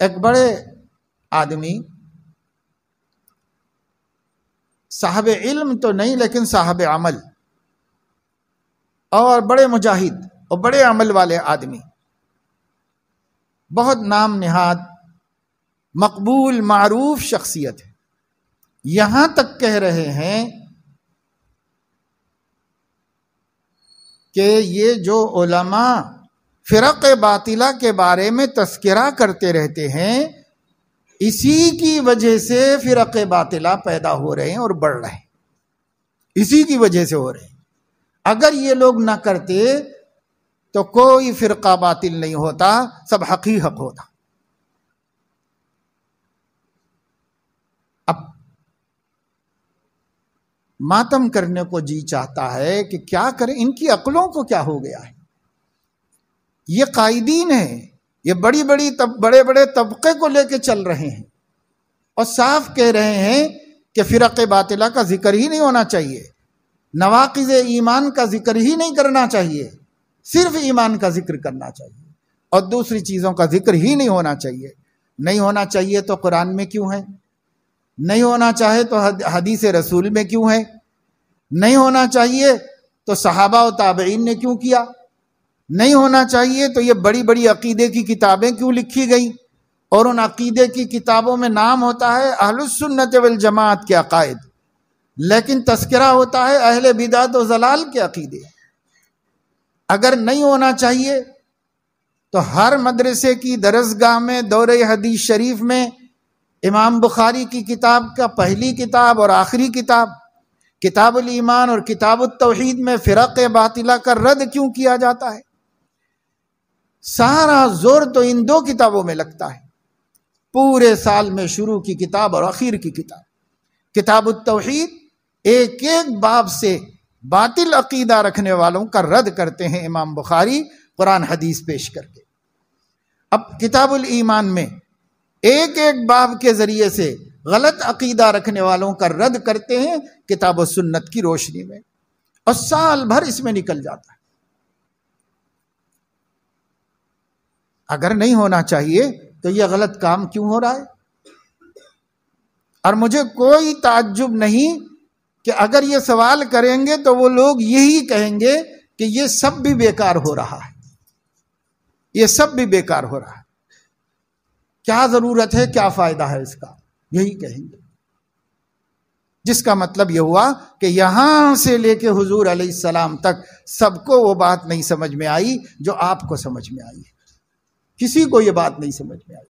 एक बड़े आदमी, साहब इल्म तो नहीं लेकिन साहब अमल, और बड़े मुजाहिद और बड़े अमल वाले आदमी, बहुत नाम निहाद मकबूल मारूफ शख्सियत है। यहां तक कह रहे हैं कि ये जो उलमा फिरक बातिला के बारे में तस्करा करते रहते हैं, इसी की वजह से फिरक बातिला पैदा हो रहे हैं और बढ़ रहे हैं, इसी की वजह से हो रहे हैं। अगर ये लोग ना करते तो कोई फिरका बातिल नहीं होता, सब हक ही हक होता। अब मातम करने को जी चाहता है कि क्या करें, इनकी अक्लों को क्या हो गया है। ये कायदीन है, ये बड़े बड़े तबके को लेके चल रहे हैं और साफ कह रहे हैं कि फिरक बातिला का जिक्र ही नहीं होना चाहिए, नवाकिज़ ईमान का जिक्र ही नहीं करना चाहिए, सिर्फ ईमान का जिक्र करना चाहिए और दूसरी चीज़ों का जिक्र ही नहीं होना चाहिए। नहीं होना चाहिए तो कुरान में क्यों है, नहीं होना चाहे तो हदीस रसूल में क्यों है, नहीं होना चाहिए तो सहाबा और ताबईन ने क्यों किया, नहीं होना चाहिए तो ये बड़ी बड़ी अकीदे की किताबें क्यों लिखी गई, और उन अकीदे की किताबों में नाम होता है अहलुस सुन्नत वल जमात के अकायद, लेकिन तस्करा होता है अहले बिदात और जलाल के अकीदे। अगर नहीं होना चाहिए तो हर मदरसे की दरसगाह में दौरे हदीस शरीफ में इमाम बुखारी की किताब का पहली किताब और आखिरी किताब किताबुल ईमान और किताबुत तौहीद में फिरक बातिला का रद्द क्यों किया जाता है। सारा जोर तो इन दो किताबों में लगता है, पूरे साल में शुरू की किताब और आखिर की किताब। किताबुत तौहीद एक एक बाब से बातिल अकीदा रखने वालों का रद्द करते हैं इमाम बुखारी कुरान हदीस पेश करके। अब किताबुल ईमान में एक एक बाब के जरिए से गलत अकीदा रखने वालों का रद्द करते हैं किताब और सुन्नत की रोशनी में, और साल भर इसमें निकल जाता है। अगर नहीं होना चाहिए तो यह गलत काम क्यों हो रहा है। और मुझे कोई ताज्जुब नहीं कि अगर ये सवाल करेंगे तो वो लोग यही कहेंगे कि ये सब भी बेकार हो रहा है, ये सब भी बेकार हो रहा है, क्या जरूरत है, क्या फायदा है इसका, यही कहेंगे। जिसका मतलब यह हुआ कि यहां से लेके हुजूर अलैहिस्सलाम तक सबको वो बात नहीं समझ में आई जो आपको समझ में आई है, किसी को ये बात नहीं समझ में आई।